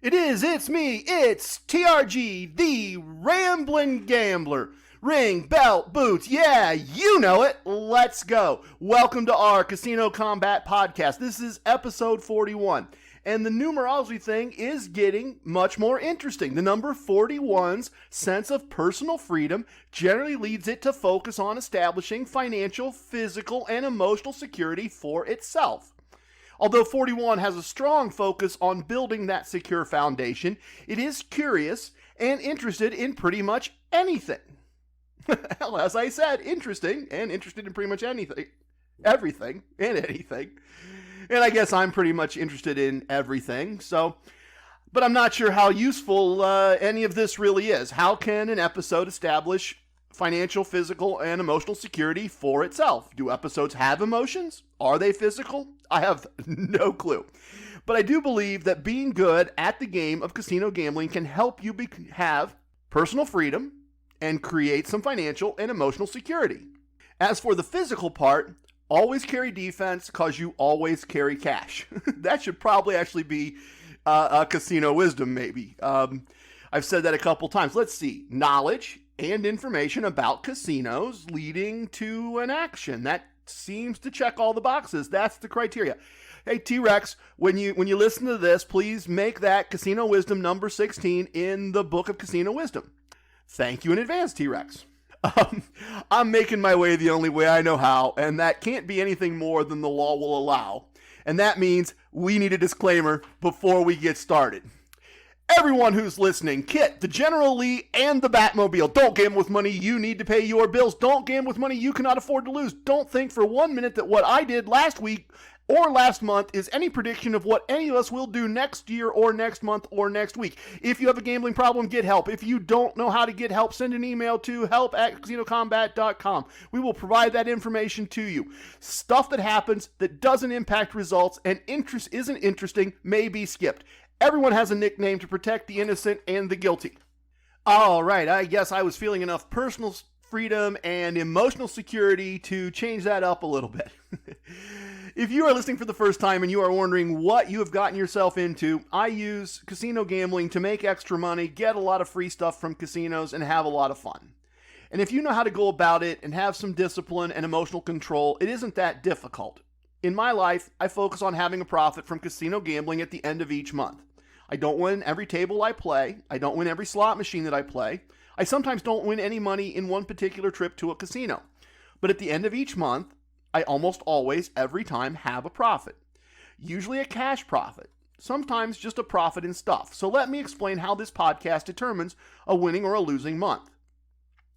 It's me, it's TRG, the Ramblin Gambler. Ring, belt, boots, yeah, you know it. Let's go. Welcome to our Casino Kombat podcast. This is episode 41. And the numerology thing is getting much more interesting. The number 41's sense of personal freedom generally leads it to focus on establishing financial, physical, and emotional security for itself. Although 41 has a strong focus on building that secure foundation, it is curious and interested in pretty much anything. Well, as I said, interesting and interested in pretty much anything, everything and anything. And I guess I'm pretty much interested in everything, but I'm not sure how useful any of this really is. How can an episode establish financial, physical, and emotional security for itself? Do episodes have emotions? Are they physical? I have no clue. But I do believe that being good at the game of casino gambling can help you have personal freedom and create some financial and emotional security. As for the physical part, always carry defense because you always carry cash. That should probably actually be a casino wisdom, maybe. I've said that a couple times. Let's see. Knowledge and information about casinos leading to an action. That seems to check all the boxes. That's the criteria. Hey, T-Rex, when you listen to this, please make that casino wisdom number 16 in the book of casino wisdom. Thank you in advance, T-Rex. I'm making my way the only way I know how, and that can't be anything more than the law will allow. And that means we need a disclaimer before we get started. Everyone who's listening, Kit, the General Lee, and the Batmobile, don't gamble with money you need to pay your bills. Don't gamble with money you cannot afford to lose. Don't think for 1 minute that what I did last week or last month is any prediction of what any of us will do next year or next month or next week. If you have a gambling problem, get help. If you don't know how to get help, send an email to help@casinokombat.com. We will provide that information to you. Stuff that happens that doesn't impact results and isn't interesting may be skipped. Everyone has a nickname to protect the innocent and the guilty. All right, I guess I was feeling enough personal freedom and emotional security to change that up a little bit. If you are listening for the first time and you are wondering what you have gotten yourself into, I use casino gambling to make extra money, get a lot of free stuff from casinos, and have a lot of fun. And if you know how to go about it and have some discipline and emotional control, it isn't that difficult. In my life, I focus on having a profit from casino gambling at the end of each month. I don't win every table I play. I don't win every slot machine that I play. I sometimes don't win any money in one particular trip to a casino. But at the end of each month, I almost always, every time, have a profit. Usually a cash profit. Sometimes just a profit in stuff. So let me explain how this podcast determines a winning or a losing month.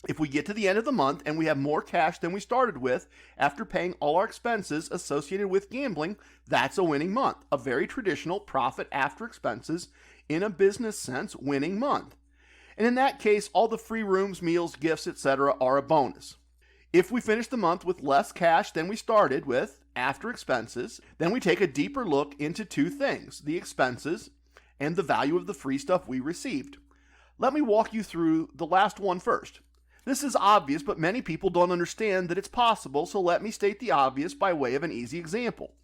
If we get to the end of the month and we have more cash than we started with after paying all our expenses associated with gambling, that's a winning month. A very traditional profit after expenses, in a business sense, winning month. And in that case, all the free rooms, meals, gifts, etc. are a bonus. If we finish the month with less cash than we started with after expenses, then we take a deeper look into two things: the expenses and the value of the free stuff we received. Let me walk you through the last one first. This is obvious, but many people don't understand that it's possible, so let me state the obvious by way of an easy example.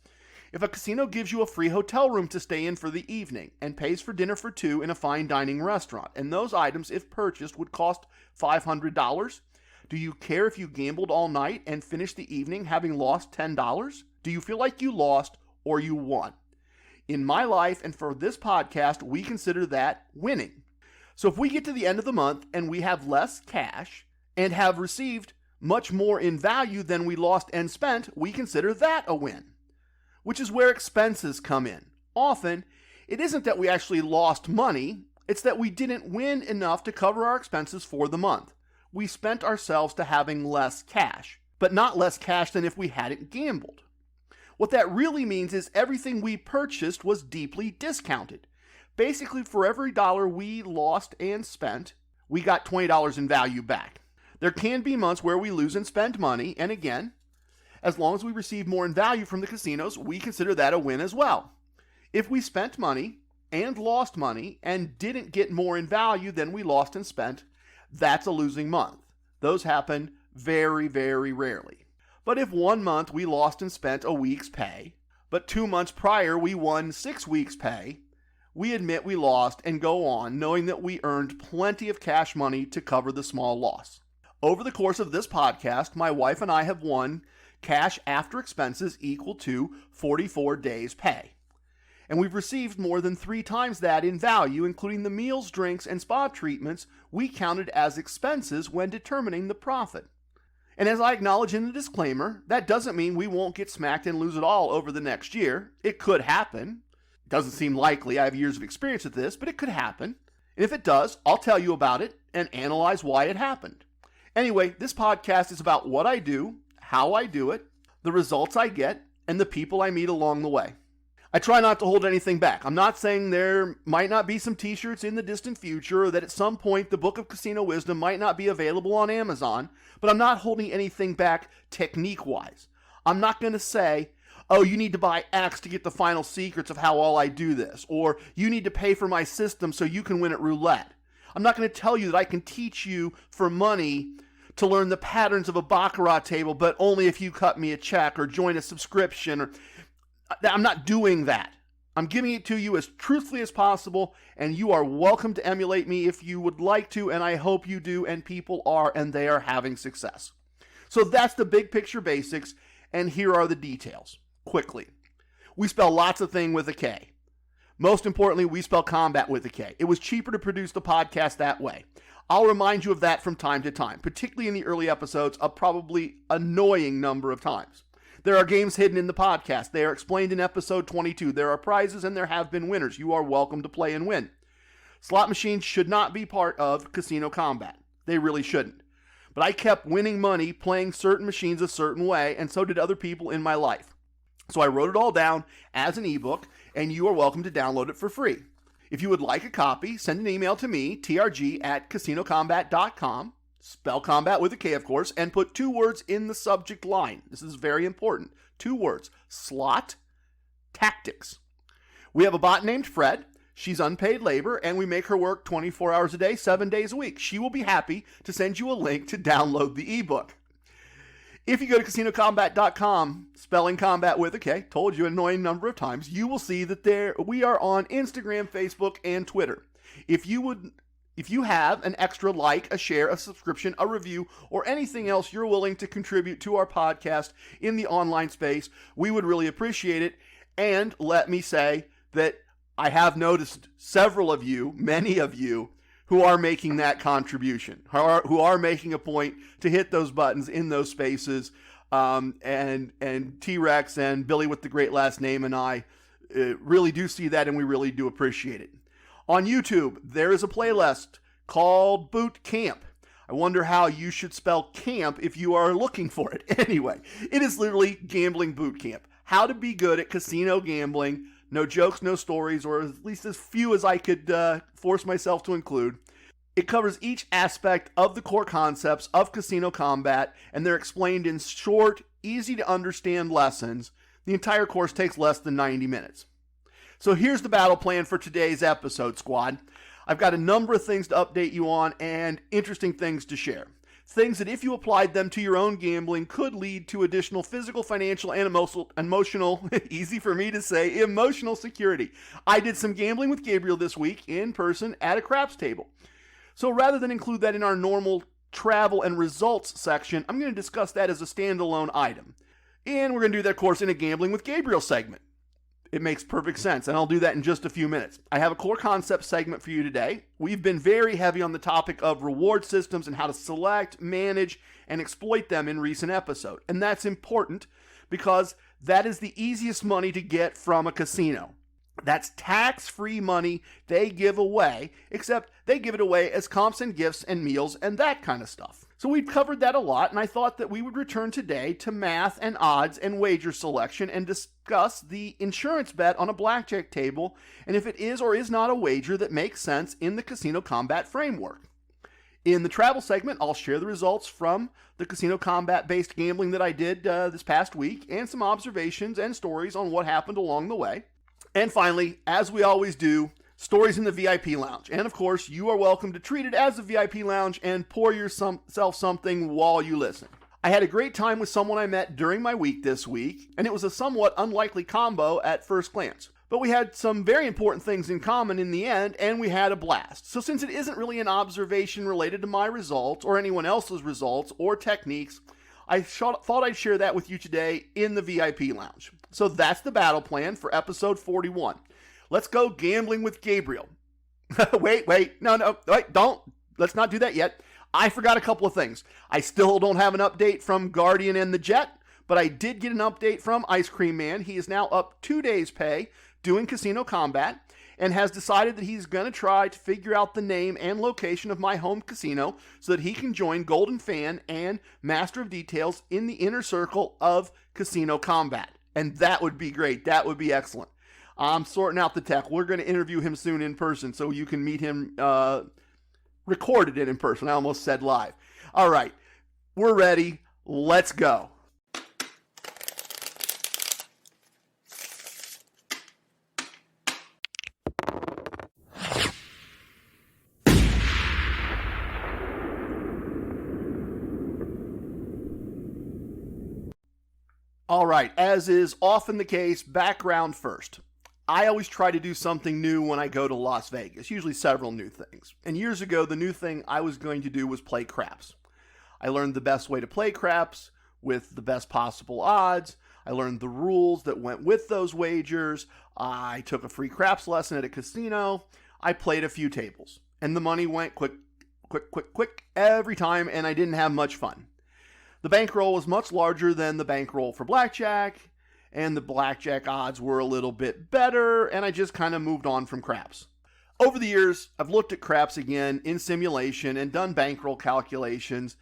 If a casino gives you a free hotel room to stay in for the evening and pays for dinner for two in a fine dining restaurant, and those items, if purchased, would cost $500, do you care if you gambled all night and finished the evening having lost $10? Do you feel like you lost or you won? In my life and for this podcast, we consider that winning. So if we get to the end of the month and we have less cash and have received much more in value than we lost and spent, we consider that a win, which is where expenses come in. Often, it isn't that we actually lost money, it's that we didn't win enough to cover our expenses for the month. We spent ourselves to having less cash, but not less cash than if we hadn't gambled. What that really means is everything we purchased was deeply discounted. Basically, for every dollar we lost and spent, we got $20 in value back. There can be months where we lose and spend money, and again, as long as we receive more in value from the casinos, we consider that a win as well. If we spent money and lost money and didn't get more in value than we lost and spent, that's a losing month. Those happen very, very rarely. But if 1 month we lost and spent a week's pay, but 2 months prior we won 6 weeks' pay, we admit we lost and go on knowing that we earned plenty of cash money to cover the small loss. Over the course of this podcast, my wife and I have won cash after expenses equal to 44 days' pay. And we've received more than 3 times that in value, including the meals, drinks, and spa treatments we counted as expenses when determining the profit. And as I acknowledge in the disclaimer, that doesn't mean we won't get smacked and lose it all over the next year. It could happen. It doesn't seem likely. I have years of experience with this, but it could happen. And if it does, I'll tell you about it and analyze why it happened. Anyway, this podcast is about what I do, how I do it, the results I get, and the people I meet along the way. I try not to hold anything back. I'm not saying there might not be some t-shirts in the distant future or that at some point the Book of Casino Wisdom might not be available on Amazon, but I'm not holding anything back technique-wise. I'm not going to say, oh, you need to buy X to get the final secrets of how all I do this, or you need to pay for my system so you can win at roulette. I'm not going to tell you that I can teach you for money to learn the patterns of a baccarat table, but only if you cut me a check or join a subscription. Or I'm not doing that. I'm giving it to you as truthfully as possible, and you are welcome to emulate me if you would like to, and I hope you do, and people are, and they are having success. So that's the big picture basics, and here are the details. Quickly. We spell lots of things with a K. Most importantly, we spell combat with a K. It was cheaper to produce the podcast that way. I'll remind you of that from time to time, particularly in the early episodes, a probably annoying number of times. There are games hidden in the podcast. They are explained in episode 22. There are prizes and there have been winners. You are welcome to play and win. Slot machines should not be part of Casino Kombat. They really shouldn't. But I kept winning money playing certain machines a certain way, and so did other people in my life. So I wrote it all down as an ebook, and you are welcome to download it for free. If you would like a copy, send an email to me, trg@casinokombat.com, spell combat with a K, of course, and put 2 words in the subject line. This is very important. 2 words, slot tactics. We have a bot named Fred. She's unpaid labor, and we make her work 24 hours a day, 7 days a week. She will be happy to send you a link to download the ebook. If you go to CasinoKombat.com, spelling combat with a K, told you an annoying number of times, you will see that we are on Instagram, Facebook, and Twitter. If you have an extra like, a share, a subscription, a review, or anything else you're willing to contribute to our podcast in the online space, we would really appreciate it. And let me say that I have noticed several of you, many of you, who are making that contribution, who are making a point to hit those buttons in those spaces, and T-Rex and Billy with the great last name and I really do see that, and we really do appreciate it. On YouTube, there is a playlist called Boot Camp. I wonder how you should spell camp if you are looking for it. Anyway, it is literally Gambling Boot Camp. How to be good at casino gambling. No jokes, no stories, or at least as few as I could force myself to include. It covers each aspect of the core concepts of Casino Kombat, and they're explained in short, easy-to-understand lessons. The entire course takes less than 90 minutes. So here's the battle plan for today's episode, squad. I've got a number of things to update you on and interesting things to share. Things that if you applied them to your own gambling could lead to additional physical, financial, and emotional, easy for me to say, emotional security. I did some gambling with Gabriel this week in person at a craps table. So rather than include that in our normal travel and results section, I'm going to discuss that as a standalone item. And we're going to do that, of course, in a Gambling with Gabriel segment. It makes perfect sense, and I'll do that in just a few minutes. I have a core concept segment for you today. We've been very heavy on the topic of reward systems and how to select, manage, and exploit them in recent episodes. And that's important because that is the easiest money to get from a casino. That's tax-free money they give away, except they give it away as comps and gifts and meals and that kind of stuff. So we've covered that a lot, and I thought that we would return today to math and odds and wager selection and discuss the insurance bet on a blackjack table and if it is or is not a wager that makes sense in the Casino Kombat framework. In the travel segment, I'll share the results from the Casino Kombat-based gambling that I did this past week and some observations and stories on what happened along the way. And finally, as we always do, stories in the VIP lounge. And of course, you are welcome to treat it as a VIP lounge and pour yourself something while you listen. I had a great time with someone I met during my week this week, and it was a somewhat unlikely combo at first glance. But we had some very important things in common in the end, and we had a blast. So since it isn't really an observation related to my results or anyone else's results or techniques, I thought I'd share that with you today in the VIP lounge. So that's the battle plan for episode 41. Let's go gambling with Gabriel. wait, no, don't. Let's not do that yet. I forgot a couple of things. I still don't have an update from Guardian and the Jet, but I did get an update from Ice Cream Man. He is now up 2 days' pay doing Casino Kombat and has decided that he's going to try to figure out the name and location of my home casino so that he can join Golden Fan and Master of Details in the inner circle of Casino Kombat. And that would be great. That would be excellent. I'm sorting out the tech. We're going to interview him soon in person so you can meet him recorded it in person. I almost said live. All right. We're ready. Let's go. All right, as is often the case, background first. I always try to do something new when I go to Las Vegas, usually several new things. And years ago, the new thing I was going to do was play craps. I learned the best way to play craps with the best possible odds. I learned the rules that went with those wagers. I took a free craps lesson at a casino. I played a few tables. And the money went quick every time, and I didn't have much fun. The bankroll was much larger than the bankroll for Blackjack, and the Blackjack odds were a little bit better, and I just kind of moved on from craps. Over the years, I've looked at craps again in simulation and done bankroll calculations,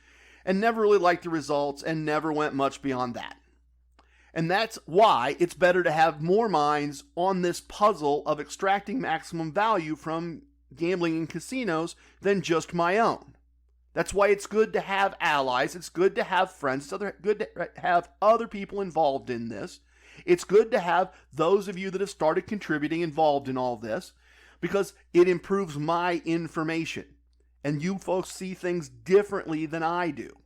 and never really liked the results and never went much beyond that. And that's why it's better to have more minds on this puzzle of extracting maximum value from gambling in casinos than just my own. That's why it's good to have allies. It's good to have friends. It's good to have other people involved in this. It's good to have those of you that have started contributing involved in all this because it improves my information. And you folks see things differently than I do.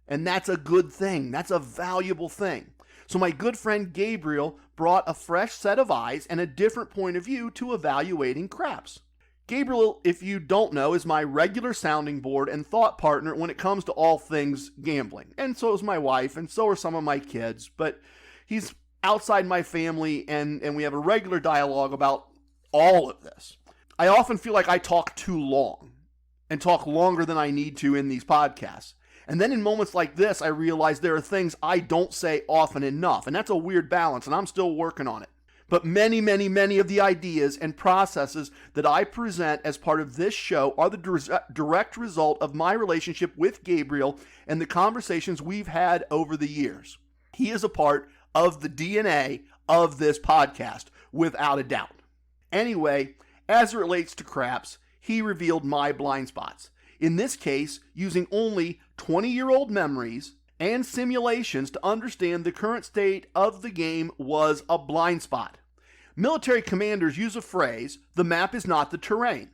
And that's a good thing. That's a valuable thing. So my good friend Gabriel brought a fresh set of eyes and a different point of view to evaluating craps. Gabriel, if you don't know, is my regular sounding board and thought partner when it comes to all things gambling. And so is my wife, and so are some of my kids. But he's outside my family, and we have a regular dialogue about all of this. I often feel like I talk too long, and talk longer than I need to in these podcasts. And then in moments like this, I realize there are things I don't say often enough. And that's a weird balance, and I'm still working on it. But many of the ideas and processes that I present as part of this show are the direct result of my relationship with Gabriel and the conversations we've had over the years. He is a part of the DNA of this podcast, without a doubt. Anyway, as it relates to craps, he revealed my blind spots. In this case, using only 20-year-old memories and simulations to understand the current state of the game was a blind spot. Military commanders use a phrase, "the map is not the terrain."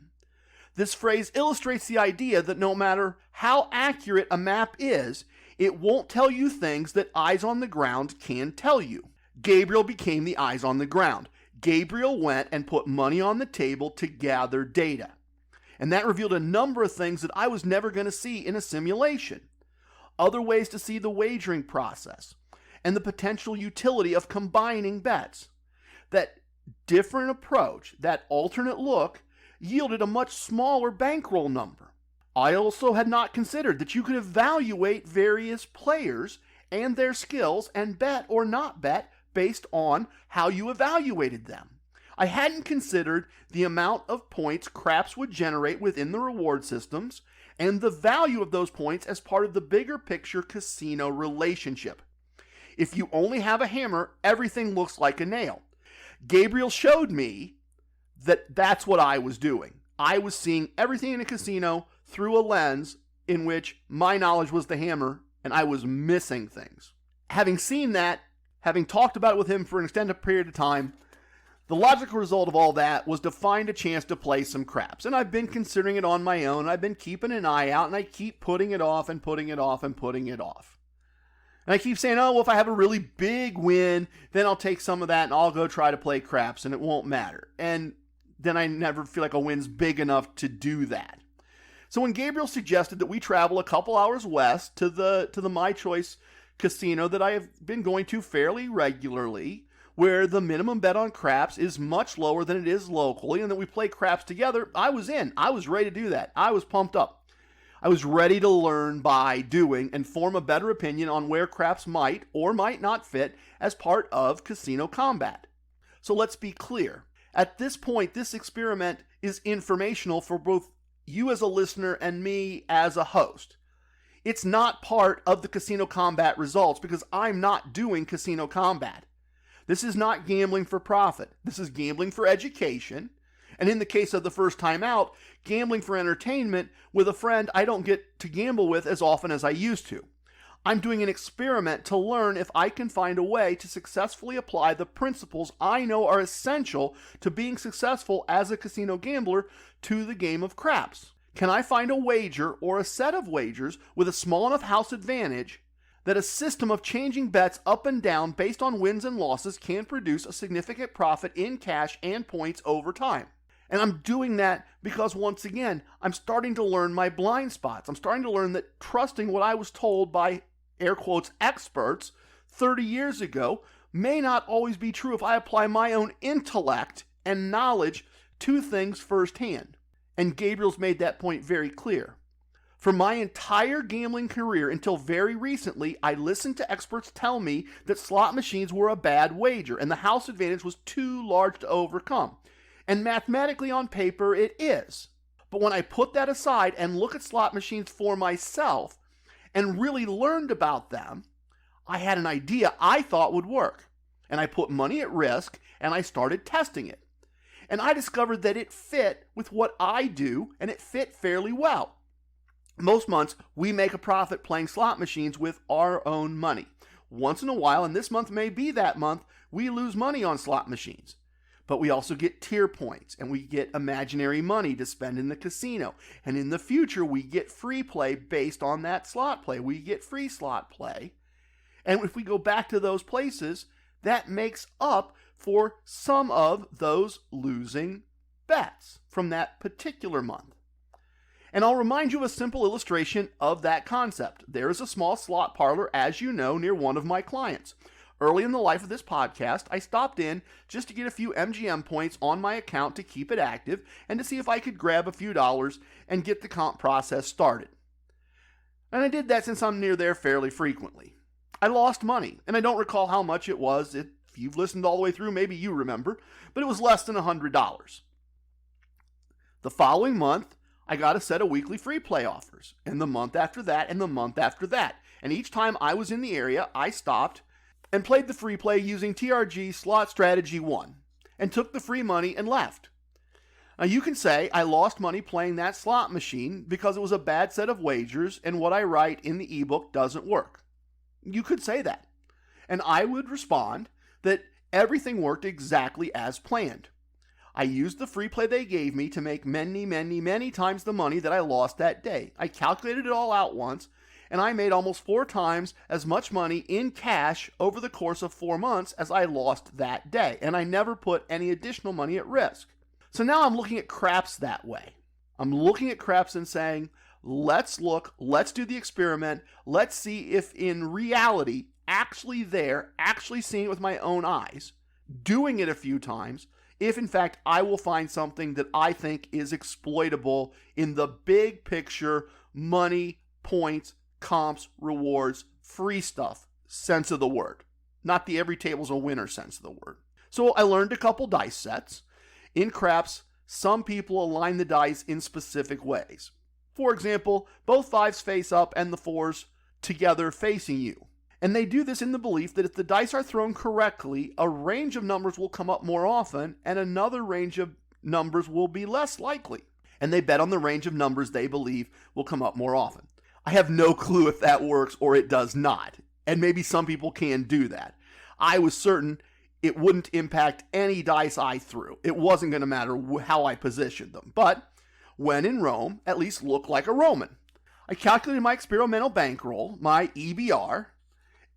This phrase illustrates the idea that no matter how accurate a map is, it won't tell you things that eyes on the ground can tell you. Gabriel became the eyes on the ground. Gabriel went and put money on the table to gather data. And that revealed a number of things that I was never going to see in a simulation. Other ways to see the wagering process, and the potential utility of combining bets. That different approach, that alternate look, yielded a much smaller bankroll number. I also had not considered that you could evaluate various players and their skills and bet or not bet based on how you evaluated them. I hadn't considered the amount of points craps would generate within the reward systems and the value of those points as part of the bigger picture casino relationship. If you only have a hammer, everything looks like a nail. Gabriel showed me that that's what I was doing. I was seeing everything in a casino through a lens in which my knowledge was the hammer and I was missing things. Having seen that, having talked about it with him for an extended period of time, the logical result of all that was to find a chance to play some craps. And I've been considering it on my own. I've been keeping an eye out, and I keep putting it off and putting it off and putting it off. And I keep saying, oh, well, if I have a really big win, then I'll take some of that and I'll go try to play craps and it won't matter. And then I never feel like a win's big enough to do that. So when Gabriel suggested that we travel a couple hours west to the My Choice casino that I have been going to fairly regularly, where the minimum bet on craps is much lower than it is locally, and that we play craps together, I was in. I was ready to do that. I was pumped up. I was ready to learn by doing and form a better opinion on where craps might or might not fit as part of Casino Kombat. So let's be clear. At this point, this experiment is informational for both you as a listener and me as a host. It's not part of the Casino Kombat results because I'm not doing Casino Kombat. This is not gambling for profit. This is gambling for education. And in the case of the first time out, gambling for entertainment with a friend I don't get to gamble with as often as I used to. I'm doing an experiment to learn if I can find a way to successfully apply the principles I know are essential to being successful as a casino gambler to the game of craps. Can I find a wager or a set of wagers with a small enough house advantage that a system of changing bets up and down based on wins and losses can produce a significant profit in cash and points over time? And I'm doing that because, once again, I'm starting to learn my blind spots. I'm starting to learn that trusting what I was told by, air quotes, experts 30 years ago may not always be true if I apply my own intellect and knowledge to things firsthand. And Gabriel's made that point very clear. For my entire gambling career until very recently, I listened to experts tell me that slot machines were a bad wager and the house advantage was too large to overcome. And mathematically on paper, it is. But when I put that aside and look at slot machines for myself and really learned about them, I had an idea I thought would work. And I put money at risk and I started testing it. And I discovered that it fit with what I do and it fit fairly well. Most months, we make a profit playing slot machines with our own money. Once in a while, and this month may be that month, we lose money on slot machines. But we also get tier points, and we get imaginary money to spend in the casino. And in the future, we get free play based on that slot play. We get free slot play. And if we go back to those places, that makes up for some of those losing bets from that particular month. And I'll remind you of a simple illustration of that concept. There is a small slot parlor, as you know, near one of my clients. Early in the life of this podcast, I stopped in just to get a few MGM points on my account to keep it active and to see if I could grab a few dollars and get the comp process started. And I did that since I'm near there fairly frequently. I lost money, and I don't recall how much it was. If you've listened all the way through, maybe you remember, but it was less than $100. The following month, I got a set of weekly free play offers, and the month after that, and the month after that. And each time I was in the area, I stopped and played the free play using TRG Slot Strategy 1, and took the free money and left. Now you can say I lost money playing that slot machine because it was a bad set of wagers and what I write in the ebook doesn't work. You could say that. And I would respond that everything worked exactly as planned. I used the free play they gave me to make many times the money that I lost that day. I calculated it all out once, and I made almost 4 times as much money in cash over the course of 4 months as I lost that day, and I never put any additional money at risk. So now I'm looking at craps that way. I'm looking at craps and saying, let's look, let's do the experiment, let's see if in reality, actually seeing it with my own eyes, doing it a few times, if in fact I will find something that I think is exploitable in the big picture, money, points, comps, rewards, free stuff sense of the word. Not the every table's a winner sense of the word. So I learned a couple dice sets. In craps, some people align the dice in specific ways. For example, both 5s face up and the 4s together facing you. And they do this in the belief that if the dice are thrown correctly, a range of numbers will come up more often and another range of numbers will be less likely. And they bet on the range of numbers they believe will come up more often. I have no clue if that works or it does not. And maybe some people can do that. I was certain it wouldn't impact any dice I threw. It wasn't going to matter how I positioned them. But when in Rome, at least look like a Roman. I calculated my experimental bankroll, my EBR,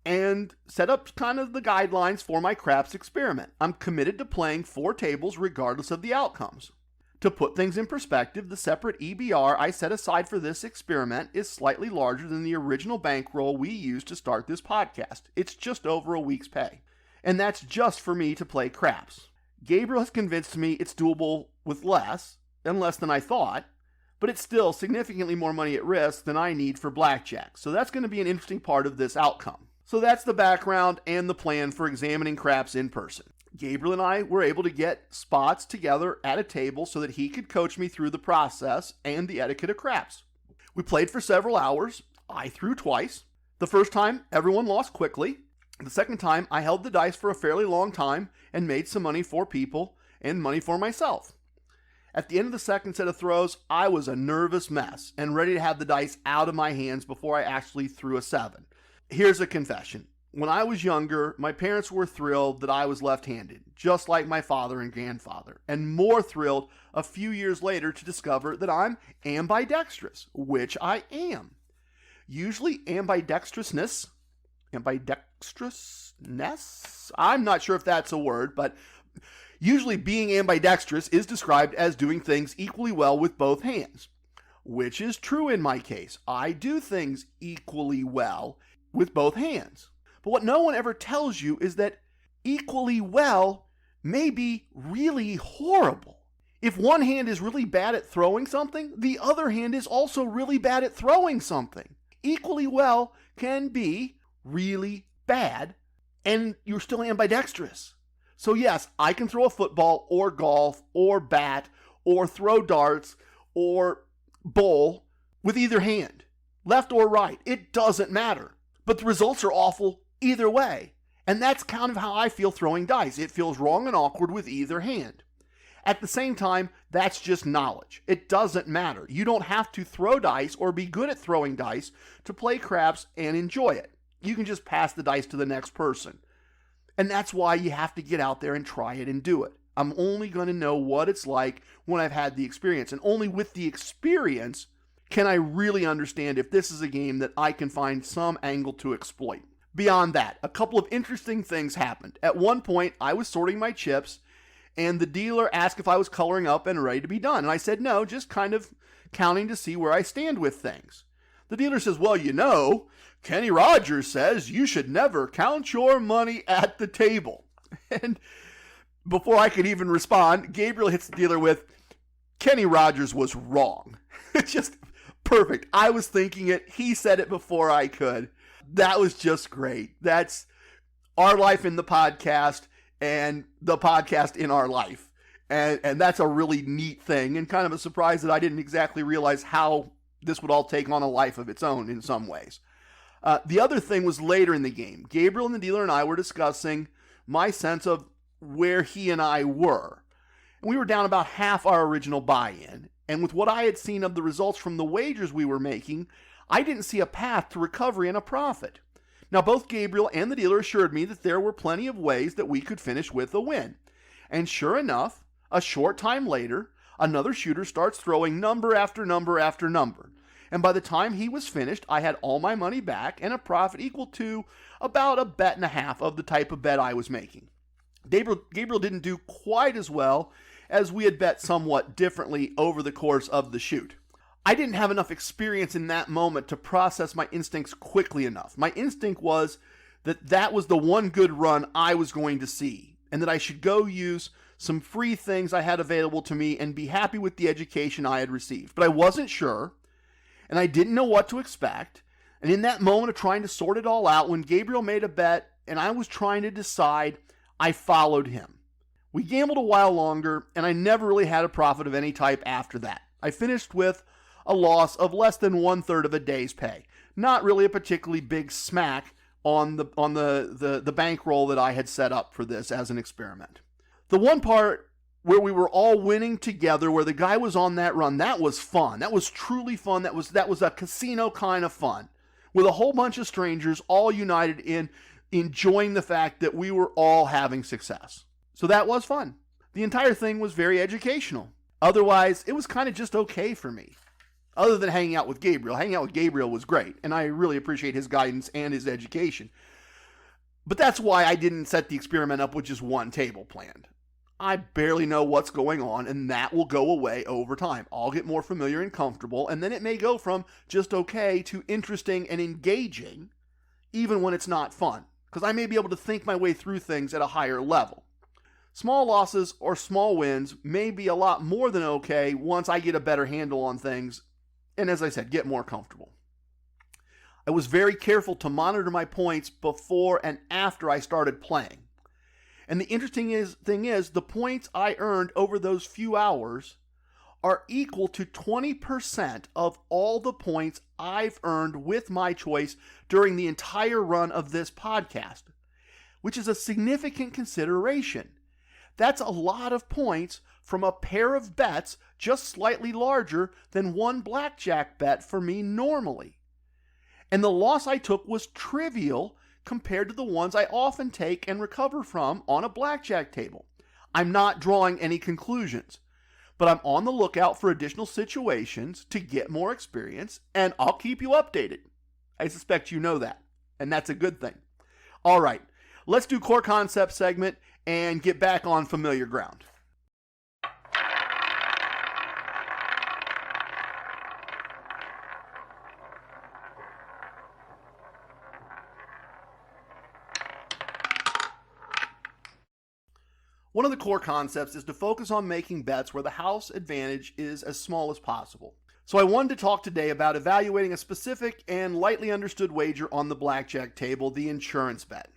and set up kind of the guidelines for my craps experiment. I'm committed to playing 4 tables regardless of the outcomes. To put things in perspective, the separate EBR I set aside for this experiment is slightly larger than the original bankroll we used to start this podcast. It's just over a week's pay. And that's just for me to play craps. Gabriel has convinced me it's doable with less than I thought, but it's still significantly more money at risk than I need for blackjack. So that's going to be an interesting part of this outcome. So that's the background and the plan for examining craps in person. Gabriel and I were able to get spots together at a table so that he could coach me through the process and the etiquette of craps. We played for several hours. I threw twice. The first time, everyone lost quickly. The second time, I held the dice for a fairly long time and made some money for people and money for myself. At the end of the second set of throws, I was a nervous mess and ready to have the dice out of my hands before I actually threw a 7. Here's a confession. When I was younger, my parents were thrilled that I was left-handed, just like my father and grandfather, and more thrilled a few years later to discover that I'm ambidextrous, which I am. Usually ambidextrousness, I'm not sure if that's a word, but usually being ambidextrous is described as doing things equally well with both hands, which is true in my case. I do things equally well with both hands. But what no one ever tells you is that equally well may be really horrible. If one hand is really bad at throwing something, the other hand is also really bad at throwing something. Equally well can be really bad, and you're still ambidextrous. So yes, I can throw a football or golf or bat or throw darts or bowl with either hand, left or right. It doesn't matter. But the results are awful either way. And that's kind of how I feel throwing dice. It feels wrong and awkward with either hand. At the same time, that's just knowledge. It doesn't matter. You don't have to throw dice or be good at throwing dice to play craps and enjoy it. You can just pass the dice to the next person. And that's why you have to get out there and try it and do it. I'm only going to know what it's like when I've had the experience. And only with the experience can I really understand if this is a game that I can find some angle to exploit. Beyond that, a couple of interesting things happened. At one point, I was sorting my chips, and the dealer asked if I was coloring up and ready to be done. And I said no, just kind of counting to see where I stand with things. The dealer says, well, you know, Kenny Rogers says you should never count your money at the table. And before I could even respond, Gabriel hits the dealer with, Kenny Rogers was wrong. Just perfect. I was thinking it. He said it before I could. That was just great. That's our life in the podcast and the podcast in our life. And that's a really neat thing and kind of a surprise that I didn't exactly realize how this would all take on a life of its own in some ways. The other thing was later in the game. Gabriel and the dealer and I were discussing my sense of where he and I were. And we were down about half our original buy-in. And with what I had seen of the results from the wagers we were making, I didn't see a path to recovery and a profit. Now, both Gabriel and the dealer assured me that there were plenty of ways that we could finish with a win. And sure enough, a short time later, another shooter starts throwing number after number after number. And by the time he was finished, I had all my money back and a profit equal to about a bet and a half of the type of bet I was making. Gabriel didn't do quite as well as we had bet somewhat differently over the course of the shoot. I didn't have enough experience in that moment to process my instincts quickly enough. My instinct was that that was the one good run I was going to see, and that I should go use some free things I had available to me and be happy with the education I had received. But I wasn't sure, and I didn't know what to expect. And in that moment of trying to sort it all out, when Gabriel made a bet and I was trying to decide, I followed him. We gambled a while longer, and I never really had a profit of any type after that. I finished with a loss of less than 1/3 of a day's pay. Not really a particularly big smack on the bankroll that I had set up for this as an experiment. The one part where we were all winning together, where the guy was on that run, that was fun. That was truly fun. That was a casino kind of fun, with a whole bunch of strangers all united in enjoying the fact that we were all having success. So that was fun. The entire thing was very educational. Otherwise, it was kind of just okay for me. Other than hanging out with Gabriel. Hanging out with Gabriel was great, and I really appreciate his guidance and his education. But that's why I didn't set the experiment up with just one table planned. I barely know what's going on, and that will go away over time. I'll get more familiar and comfortable, and then it may go from just okay to interesting and engaging, even when it's not fun, because I may be able to think my way through things at a higher level. Small losses or small wins may be a lot more than okay once I get a better handle on things, and as I said, get more comfortable. I was very careful to monitor my points before and after I started playing. And the interesting thing is, the points I earned over those few hours are equal to 20% of all the points I've earned with my choice during the entire run of this podcast, which is a significant consideration. That's a lot of points from a pair of bets just slightly larger than one blackjack bet for me normally. And the loss I took was trivial compared to the ones I often take and recover from on a blackjack table. I'm not drawing any conclusions, but I'm on the lookout for additional situations to get more experience, and I'll keep you updated. I suspect you know that, and that's a good thing. All right, let's do core concept segment and get back on familiar ground. One of the core concepts is to focus on making bets where the house advantage is as small as possible. So I wanted to talk today about evaluating a specific and lightly understood wager on the blackjack table, the insurance bet.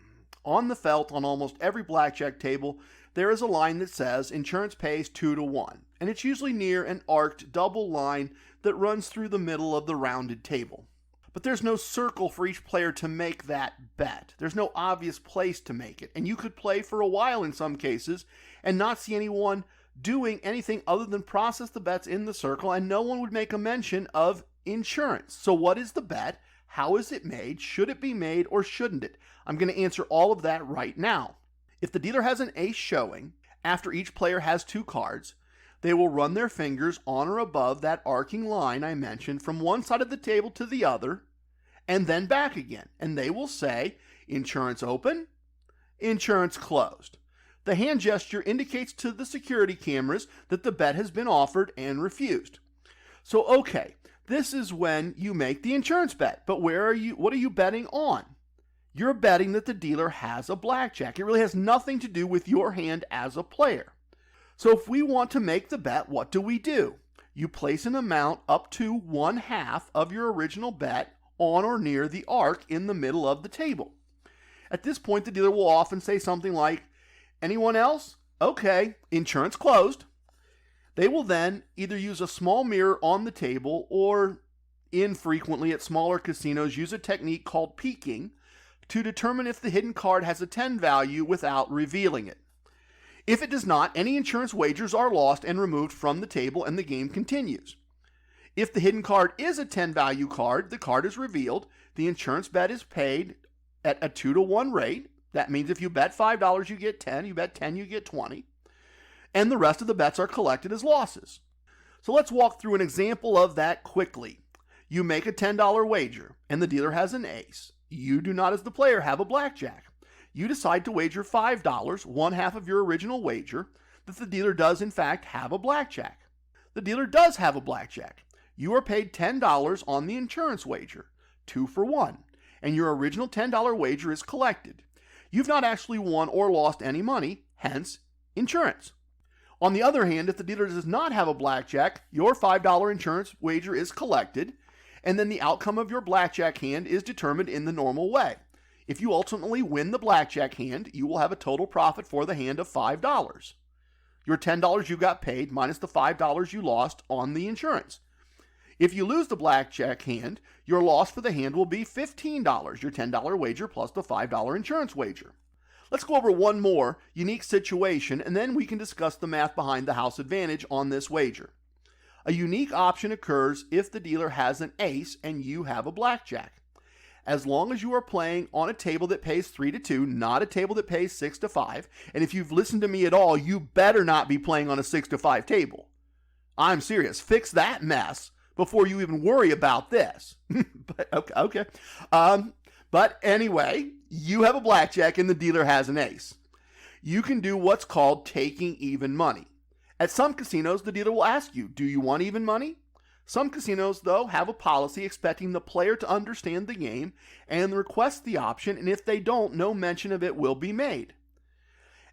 On the felt on almost every blackjack table, there is a line that says insurance pays 2-1, and it's usually near an arced double line that runs through the middle of the rounded table. But there's no circle for each player to make that bet. There's no obvious place to make it. And you could play for a while in some cases and not see anyone doing anything other than process the bets in the circle, and no one would make a mention of insurance. So what is the bet? How is it made? Should it be made or shouldn't it? I'm going to answer all of that right now. If the dealer has an ace showing, after each player has 2 cards, they will run their fingers on or above that arcing line I mentioned from one side of the table to the other, and then back again. And they will say, insurance open, insurance closed. The hand gesture indicates to the security cameras that the bet has been offered and refused. So, okay, this is when you make the insurance bet. But what are you betting on? You're betting that the dealer has a blackjack. It really has nothing to do with your hand as a player. So if we want to make the bet, what do? You place an amount up to 1/2 of your original bet on or near the arc in the middle of the table. At this point, the dealer will often say something like, anyone else? Okay, insurance closed. They will then either use a small mirror on the table or, infrequently at smaller casinos, use a technique called peeking to determine if the hidden card has a 10 value without revealing it. If it does not, any insurance wagers are lost and removed from the table, and the game continues. If the hidden card is a 10 value card, the card is revealed, the insurance bet is paid at a 2-1 rate. That means if you bet $5, you get 10, you bet 10, you get 20, and the rest of the bets are collected as losses. So let's walk through an example of that quickly. You make a $10 wager, and the dealer has an ace. You do not, as the player, have a blackjack. You decide to wager $5, 1/2 of your original wager, that the dealer does in fact have a blackjack. The dealer does have a blackjack. You are paid $10 on the insurance wager, 2 for 1, and your original $10 wager is collected. You've not actually won or lost any money, hence insurance. On the other hand, if the dealer does not have a blackjack, your $5 insurance wager is collected, and then the outcome of your blackjack hand is determined in the normal way. If you ultimately win the blackjack hand, you will have a total profit for the hand of $5. Your $10 you got paid minus the $5 you lost on the insurance. If you lose the blackjack hand, your loss for the hand will be $15, your $10 wager plus the $5 insurance wager. Let's go over one more unique situation, and then we can discuss the math behind the house advantage on this wager. A unique option occurs if the dealer has an ace and you have a blackjack. As long as you are playing on a table that pays 3-2, not a table that pays 6-5, and if you've listened to me at all, you better not be playing on a 6-5 table. I'm serious. Fix that mess before you even worry about this. But okay. But anyway, you have a blackjack and the dealer has an ace. You can do what's called taking even money. At some casinos, the dealer will ask you, do you want even money? Some casinos, though, have a policy expecting the player to understand the game and request the option, and if they don't, no mention of it will be made.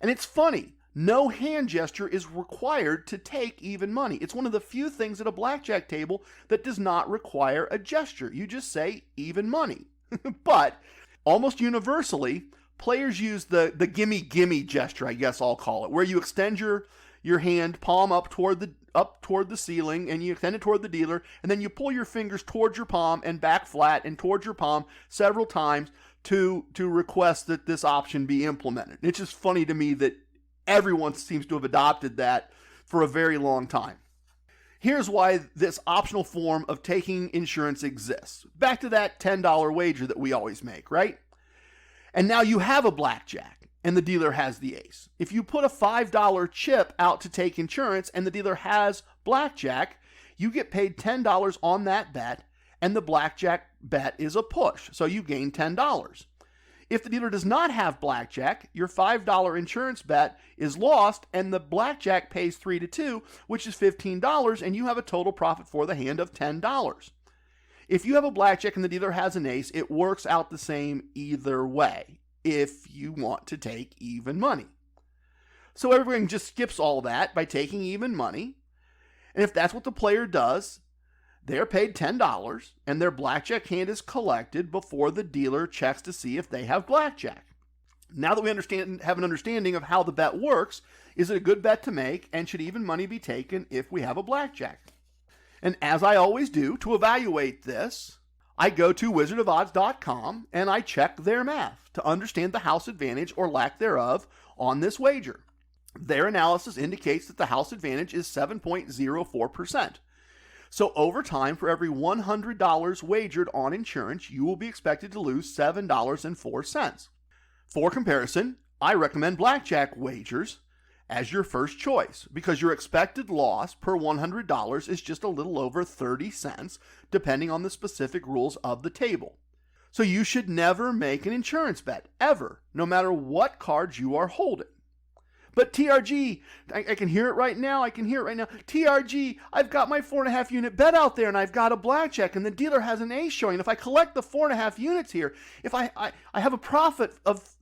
And it's funny, no hand gesture is required to take even money. It's one of the few things at a blackjack table that does not require a gesture. You just say even money. But almost universally, players use the gimme gimme gesture, I guess I'll call it, where you extend your hand palm up toward the ceiling, and you extend it toward the dealer, and then you pull your fingers towards your palm and back flat and towards your palm several times to request that this option be implemented. It's just funny to me that everyone seems to have adopted that for a very long time. Here's why this optional form of taking insurance exists. Back to that $10 wager that we always make, right? And now you have a blackjack and the dealer has the ace. If you put a $5 chip out to take insurance and the dealer has blackjack, you get paid $10 on that bet, and the blackjack bet is a push, so you gain $10. If the dealer does not have blackjack, your $5 insurance bet is lost, and the blackjack pays 3 to 2, which is $15, and you have a total profit for the hand of $10. If you have a blackjack and the dealer has an ace, it works out the same either way if you want to take even money. So everyone just skips all that by taking even money, and if that's what the player does, they're paid $10, and their blackjack hand is collected before the dealer checks to see if they have blackjack. Now that we have an understanding of how the bet works, is it a good bet to make, and should even money be taken if we have a blackjack? And as I always do, to evaluate this, I go to wizardofodds.com and I check their math to understand the house advantage or lack thereof on this wager. Their analysis indicates that the house advantage is 7.04%. So over time, for every $100 wagered on insurance, you will be expected to lose $7.04. For comparison, I recommend blackjack wagers as your first choice because your expected loss per $100 is just a little over 30 cents, depending on the specific rules of the table. So you should never make an insurance bet, ever, no matter what cards you are holding. But TRG, I can hear it right now. TRG, I've got my 4.5 unit bet out there and I've got a blackjack and the dealer has an ace showing. If I collect the 4.5 units here, if I have a profit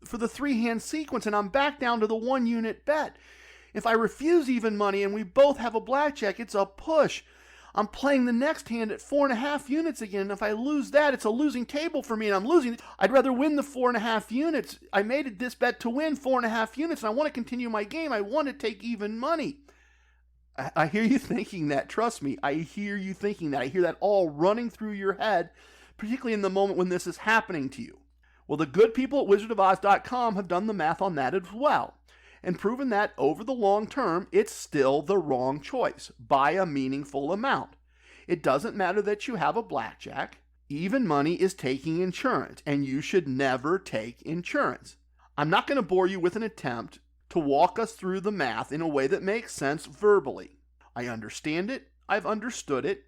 for the 3-hand sequence and I'm back down to the 1 unit bet. If I refuse even money and we both have a blackjack, it's a push. I'm playing the next hand at 4.5 units again. And if I lose that, it's a losing table for me and I'm losing. I'd rather win the 4.5 units. I made this bet to win 4.5 units and I want to continue my game. I want to take even money. I hear you thinking that. Trust me, I hear you thinking that. I hear that all running through your head, particularly in the moment when this is happening to you. Well, the good people at wizardofodds.com have done the math on that as well and proven that over the long term, it's still the wrong choice by a meaningful amount. It doesn't matter that you have a blackjack. Even money is taking insurance, and you should never take insurance. I'm not going to bore you with an attempt to walk us through the math in a way that makes sense verbally. I understand it. I've understood it.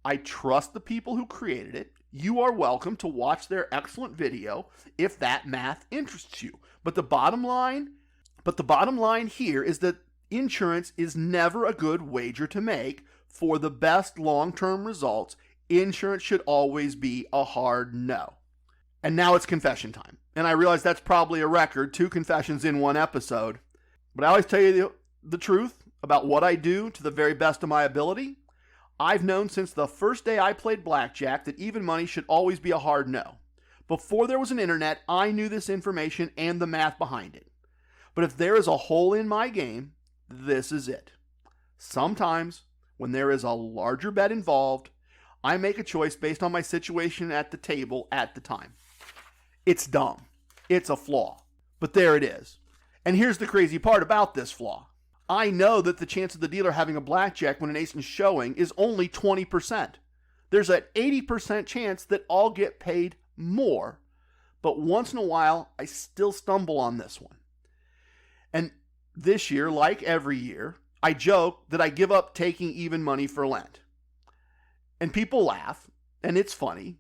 I trust the people who created it. You are welcome to watch their excellent video if that math interests you. But the bottom line here is that insurance is never a good wager to make for the best long-term results. Insurance should always be a hard no. And now it's confession time. And I realize that's probably a record, 2 confessions in 1 episode. But I always tell you the truth about what I do to the very best of my ability. I've known since the first day I played blackjack that even money should always be a hard no. Before there was an internet, I knew this information and the math behind it. But if there is a hole in my game, this is it. Sometimes, when there is a larger bet involved, I make a choice based on my situation at the table at the time. It's dumb. It's a flaw. But there it is. And here's the crazy part about this flaw. I know that the chance of the dealer having a blackjack when an ace is showing is only 20%. There's an 80% chance that I'll get paid more. But once in a while, I still stumble on this one. And this year, like every year, I joke that I give up taking even money for Lent. And people laugh, and it's funny,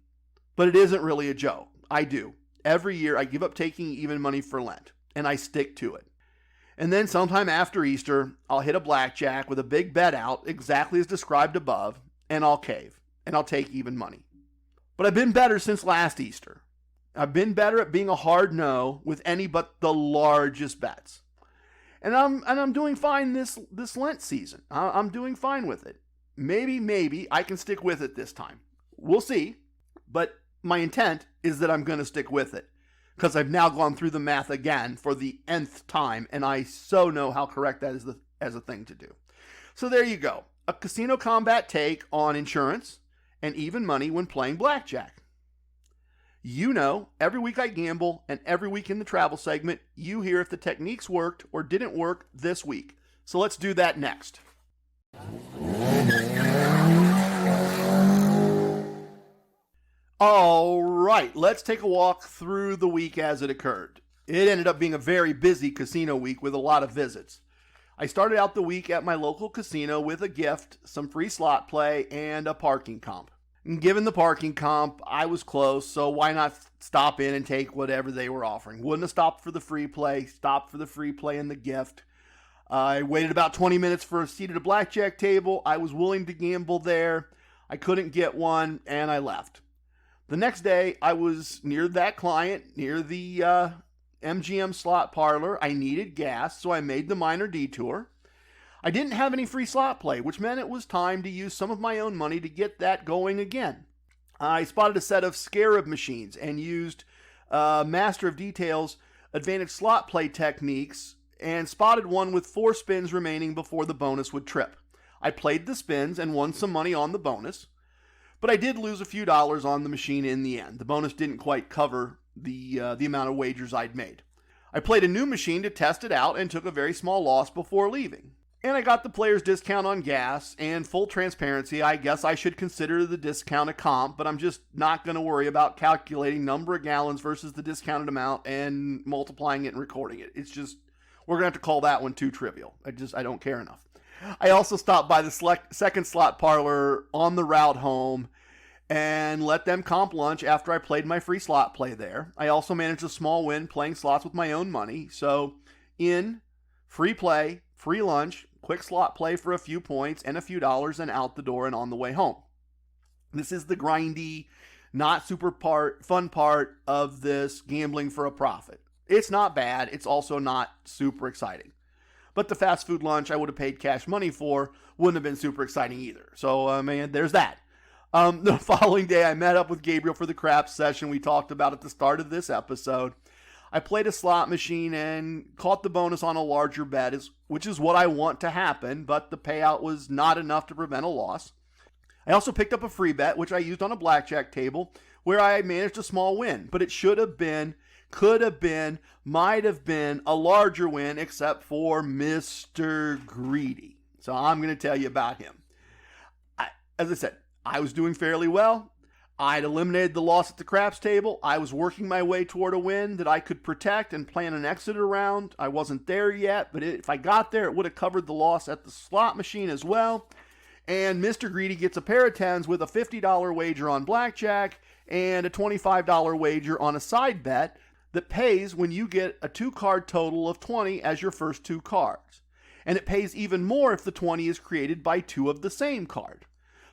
but it isn't really a joke. I do. every year I give up taking even money for Lent, and I stick to it. And then sometime after Easter, I'll hit a blackjack with a big bet out, exactly as described above, and I'll cave, and I'll take even money. But I've been better since last Easter. I've been better at being a hard no with any but the largest bets. And I'm doing fine this Lent season. I'm doing fine with it. Maybe I can stick with it this time. We'll see. But my intent is that I'm going to stick with it, because I've now gone through the math again for the nth time, and I so know how correct that is as a thing to do. So there you go. A Casino Kombat take on insurance and even money when playing blackjack. You know, every week I gamble, and every week in the travel segment, you hear if the techniques worked or didn't work this week. So let's do that next. All right, let's take a walk through the week as it occurred. It ended up being a very busy casino week with a lot of visits. I started out the week at my local casino with a gift, some free slot play, and a parking comp. And given the parking comp, I was close, so why not stop in and take whatever they were offering? Wouldn't have stopped for the free play, stopped for the free play and the gift. I waited about 20 minutes for a seat at a blackjack table. I was willing to gamble there. I couldn't get one, and I left. The next day, I was near that client, near the MGM slot parlor. I needed gas, so I made the minor detour. I didn't have any free slot play, which meant it was time to use some of my own money to get that going again. I spotted a set of Scarab machines and used Master of Detail's advantage slot play techniques and spotted one with 4 spins remaining before the bonus would trip. I played the spins and won some money on the bonus, but I did lose a few dollars on the machine in the end. The bonus didn't quite cover the amount of wagers I'd made. I played a new machine to test it out and took a very small loss before leaving. And I got the player's discount on gas, and full transparency, I guess I should consider the discount a comp, but I'm just not going to worry about calculating number of gallons versus the discounted amount and multiplying it and recording it. It's just, we're going to have to call that one too trivial. I don't care enough. I also stopped by the second slot parlor on the route home and let them comp lunch after I played my free slot play there. I also managed a small win playing slots with my own money. So in, free play, free lunch, quick slot play for a few points and a few dollars, and out the door and on the way home. This is the grindy, not super fun part of this gambling for a profit. It's not bad. It's also not super exciting. But the fast food lunch I would have paid cash money for wouldn't have been super exciting either. So, there's that. The following day, I met up with Gabriel for the craps session we talked about at the start of this episode. I played a slot machine and caught the bonus on a larger bet, which is what I want to happen, but the payout was not enough to prevent a loss. I also picked up a free bet, which I used on a blackjack table, where I managed a small win, but it should have been, could have been, might have been a larger win, except for Mr. Greedy. So I'm going to tell you about him. As I said, I was doing fairly well. I'd eliminated the loss at the craps table. I was working my way toward a win that I could protect and plan an exit around. I wasn't there yet, but if I got there, it would have covered the loss at the slot machine as well. And Mr. Greedy gets a pair of tens with a $50 wager on blackjack and a $25 wager on a side bet that pays when you get a 2-card total of 20 as your first 2 cards. And it pays even more if the 20 is created by 2 of the same card.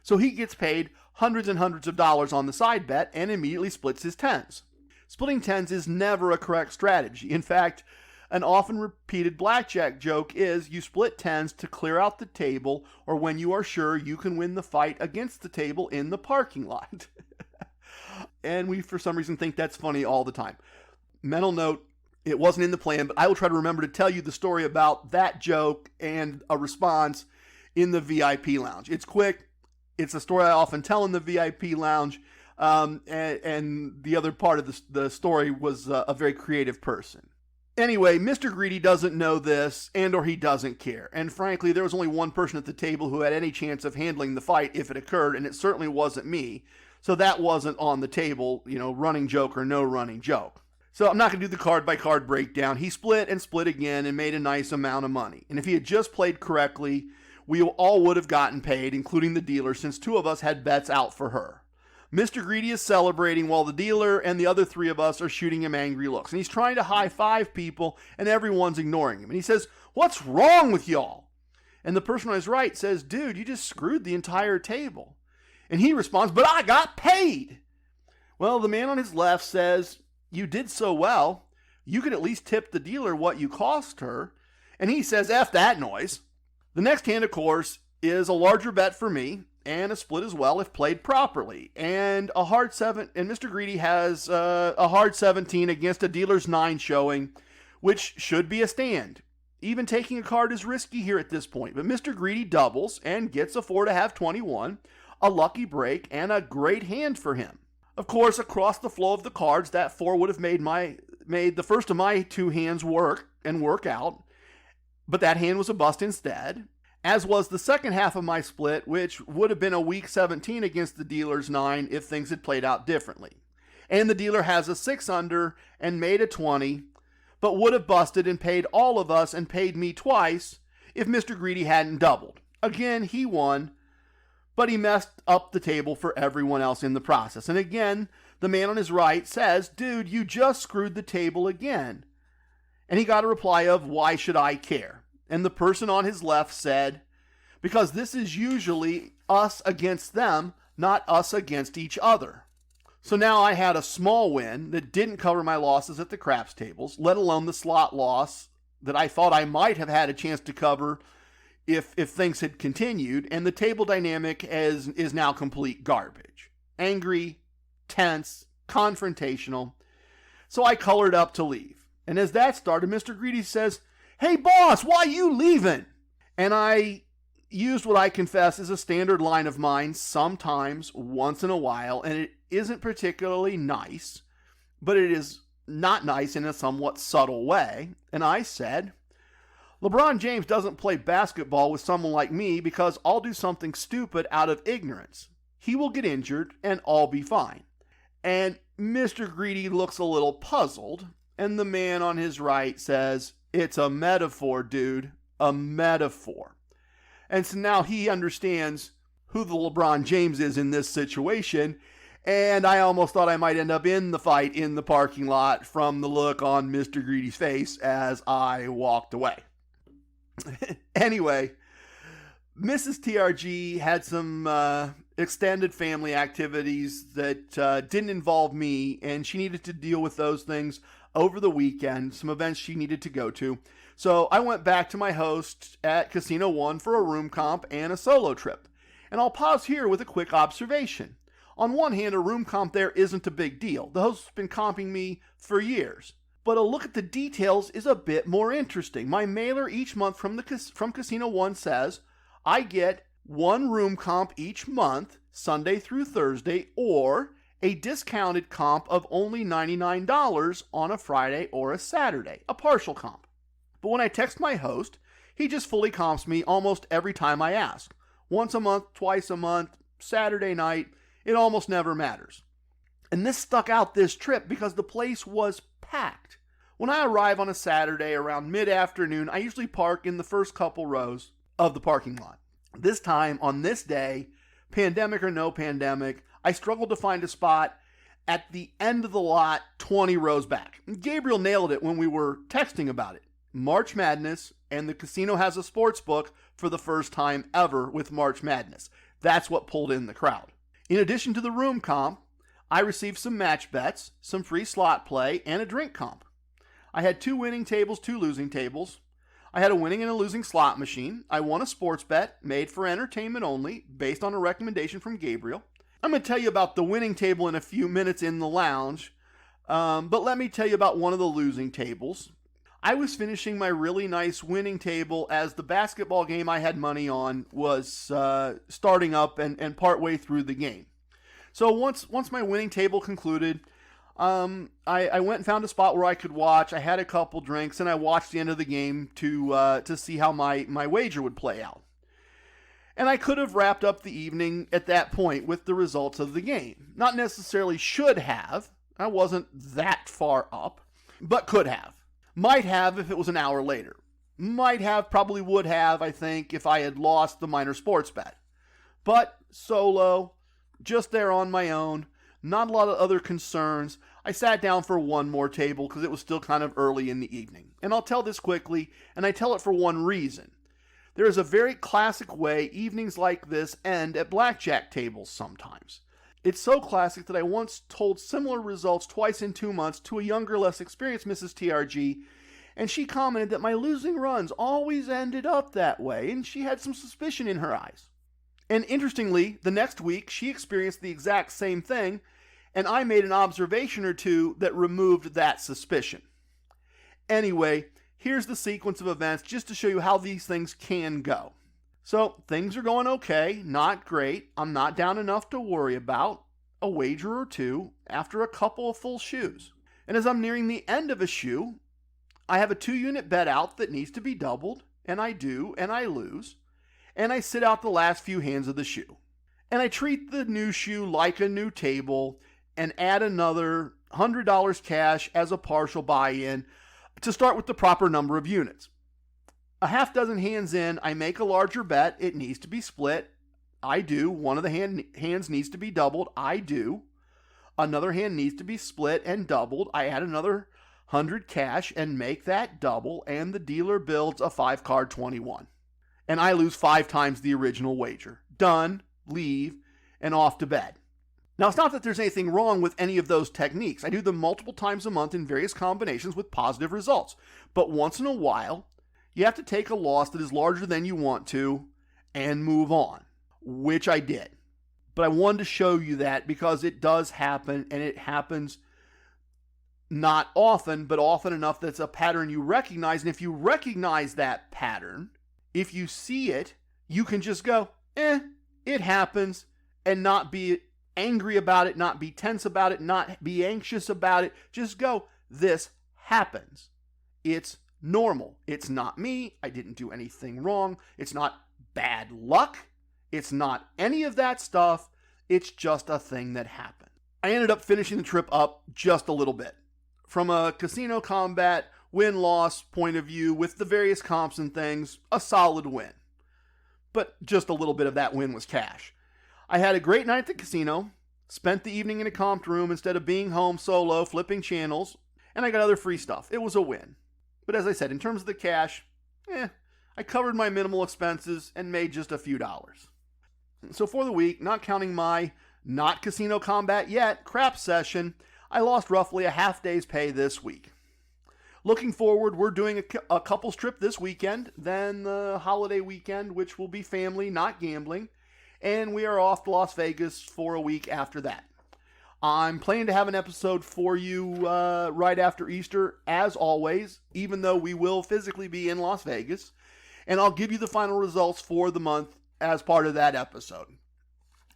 So he gets paid hundreds and hundreds of dollars on the side bet and immediately splits his tens. Splitting tens is never a correct strategy. In fact, an often repeated blackjack joke is you split tens to clear out the table or when you are sure you can win the fight against the table in the parking lot. And we, for some reason, think that's funny all the time. Mental note, it wasn't in the plan, but I will try to remember to tell you the story about that joke and a response in the VIP lounge. It's quick. It's a story I often tell in the VIP lounge, and the other part of the story was a very creative person. Anyway, Mr. Greedy doesn't know this, and or he doesn't care. And frankly, there was only one person at the table who had any chance of handling the fight if it occurred, and it certainly wasn't me. So that wasn't on the table, running joke or no running joke. So I'm not going to do the card-by-card breakdown. He split and split again and made a nice amount of money. And if he had just played correctly, we all would have gotten paid, including the dealer, since 2 of us had bets out for her. Mr. Greedy is celebrating while the dealer and the other three of us are shooting him angry looks. And he's trying to high-five people, and everyone's ignoring him. And he says, "What's wrong with y'all?" And the person on his right says, "Dude, you just screwed the entire table." And he responds, "But I got paid." Well, the man on his left says, "You did so well. You could at least tip the dealer what you cost her." And he says, "F that noise." The next hand, of course, is a larger bet for me, and a split as well if played properly. And a hard 7, and Mr. Greedy has a hard 17 against a dealer's 9 showing, which should be a stand. Even taking a card is risky here at this point, but Mr. Greedy doubles and gets a 4 to have 21, a lucky break, and a great hand for him. Of course, across the flow of the cards, that 4 would have made the first of my 2 hands work out, but that hand was a bust instead, as was the second half of my split, which would have been a weak 17 against the dealer's 9 if things had played out differently. And the dealer has a 6 under and made a 20, but would have busted and paid all of us and paid me twice if Mr. Greedy hadn't doubled. Again, he won, but he messed up the table for everyone else in the process. And again, the man on his right says, "Dude, you just screwed the table again." And he got a reply of, "Why should I care?" And the person on his left said, "Because this is usually us against them, not us against each other." So now I had a small win that didn't cover my losses at the craps tables, let alone the slot loss that I thought I might have had a chance to cover if things had continued, and the table dynamic is now complete garbage. Angry, tense, confrontational. So I colored up to leave. And as that started, Mr. Greedy says, "Hey boss, why you leaving?" And I used what I confess is a standard line of mine sometimes, once in a while, and it isn't particularly nice, but it is not nice in a somewhat subtle way. And I said, "LeBron James doesn't play basketball with someone like me because I'll do something stupid out of ignorance. He will get injured and I'll be fine." And Mr. Greedy looks a little puzzled, and the man on his right says, "It's a metaphor, dude, a metaphor." And so now he understands who the LeBron James is in this situation, and I almost thought I might end up in the fight in the parking lot from the look on Mr. Greedy's face as I walked away. Anyway, Mrs. TRG had some extended family activities that didn't involve me, and she needed to deal with those things over the weekend, some events she needed to go to. So I went back to my host at Casino 1 for a room comp and a solo trip. And I'll pause here with a quick observation. On one hand, a room comp there isn't a big deal. The host's been comping me for years. But a look at the details is a bit more interesting. My mailer each month from Casino 1 says, I get 1 room comp each month, Sunday through Thursday, or a discounted comp of only $99 on a Friday or a Saturday, a partial comp. But when I text my host, he just fully comps me almost every time I ask. Once a month, twice a month, Saturday night, it almost never matters. And this stuck out this trip because the place was packed. When I arrive on a Saturday around mid-afternoon, I usually park in the first couple rows of the parking lot. This time, on this day, pandemic or no pandemic, I struggled to find a spot at the end of the lot 20 rows back. Gabriel nailed it when we were texting about it. March Madness, and the casino has a sports book for the first time ever with March Madness. That's what pulled in the crowd. In addition to the room comp, I received some match bets, some free slot play, and a drink comp. I had 2 winning tables, 2 losing tables. I had a winning and a losing slot machine. I won a sports bet made for entertainment only, based on a recommendation from Gabriel. I'm going to tell you about the winning table in a few minutes in the lounge, but let me tell you about one of the losing tables. I was finishing my really nice winning table as the basketball game I had money on was starting up and partway through the game. So once my winning table concluded, I went and found a spot where I could watch. I had a couple drinks, and I watched the end of the game to see how my wager would play out. And I could have wrapped up the evening at that point with the results of the game. Not necessarily should have. I wasn't that far up, but could have. Might have if it was an hour later. Might have, probably would have, I think, if I had lost the minor sports bet. But solo, just there on my own, not a lot of other concerns. I sat down for one more table because it was still kind of early in the evening. And I'll tell this quickly, and I tell it for one reason. There is a very classic way evenings like this end at blackjack tables sometimes. It's so classic that I once told similar results twice in 2 months to a younger, less experienced Mrs. TRG, and she commented that my losing runs always ended up that way, and she had some suspicion in her eyes. And interestingly, the next week, she experienced the exact same thing, and I made an observation or two that removed that suspicion. Anyway, here's the sequence of events just to show you how these things can go. So, things are going okay, not great. I'm not down enough to worry about. A wager or two after a couple of full shoes. And as I'm nearing the end of a shoe, I have a 2-unit bet out that needs to be doubled, and I do, and I lose. And I sit out the last few hands of the shoe. And I treat the new shoe like a new table and add another $100 cash as a partial buy-in to start with the proper number of units. A half dozen hands in, I make a larger bet. It needs to be split. I do. One of the hands needs to be doubled. I do. Another hand needs to be split and doubled. I add another 100 cash and make that double, and the dealer builds a 5-card 21. And I lose 5 times the original wager. Done, leave, and off to bed. Now, it's not that there's anything wrong with any of those techniques. I do them multiple times a month in various combinations with positive results. But once in a while, you have to take a loss that is larger than you want to and move on, which I did. But I wanted to show you that because it does happen, and it happens not often, but often enough that it's a pattern you recognize. And if you recognize that pattern, if you see it, you can just go, it happens, and not be angry about it, not be tense about it, not be anxious about it. Just go, this happens. It's normal. It's not me. I didn't do anything wrong. It's not bad luck. It's not any of that stuff. It's just a thing that happened. I ended up finishing the trip up just a little bit. From a Casino Kombat win-loss point of view with the various comps and things, a solid win. But just a little bit of that win was cash. I had a great night at the casino, spent the evening in a comped room instead of being home solo, flipping channels, and I got other free stuff. It was a win. But as I said, in terms of the cash, I covered my minimal expenses and made just a few dollars. So for the week, not counting my not Casino Kombat yet crap session, I lost roughly a half day's pay this week. Looking forward, we're doing a couples trip this weekend, then the holiday weekend, which will be family, not gambling, and we are off to Las Vegas for a week after that. I'm planning to have an episode for you right after Easter, as always, even though we will physically be in Las Vegas, and I'll give you the final results for the month as part of that episode.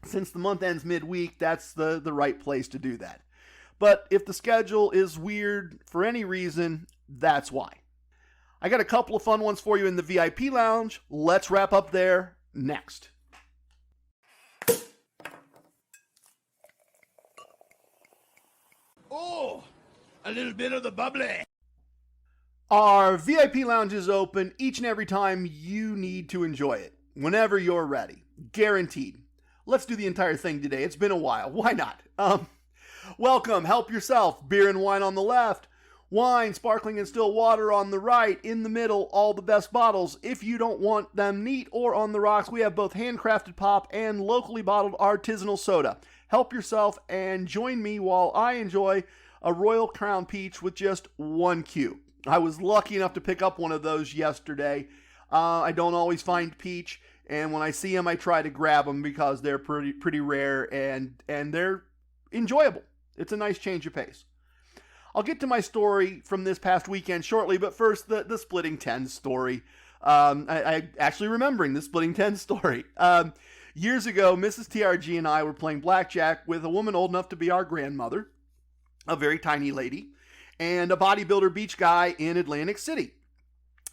Since the month ends midweek, that's the right place to do that. But if the schedule is weird for any reason, that's why. I got a couple of fun ones for you in the VIP lounge. Let's wrap up there next. Oh, a little bit of the bubbly. Our VIP lounge is open each and every time you need to enjoy it. Whenever you're ready. Guaranteed. Let's do the entire thing today. It's been a while. Why not? Welcome. Help yourself. Beer and wine on the left. Wine, sparkling and still water on the right. In the middle, all the best bottles. If you don't want them neat or on the rocks, we have both handcrafted pop and locally bottled artisanal soda. Help yourself and join me while I enjoy a Royal Crown Peach with just 1 cube. I was lucky enough to pick up one of those yesterday. I don't always find peach, and when I see them, I try to grab them because they're pretty rare and they're enjoyable. It's a nice change of pace. I'll get to my story from this past weekend shortly, but first, the Splitting Tens story. I actually remembering the Splitting Tens story. Years ago, Mrs. TRG and I were playing Blackjack with a woman old enough to be our grandmother, a very tiny lady, and a bodybuilder beach guy in Atlantic City.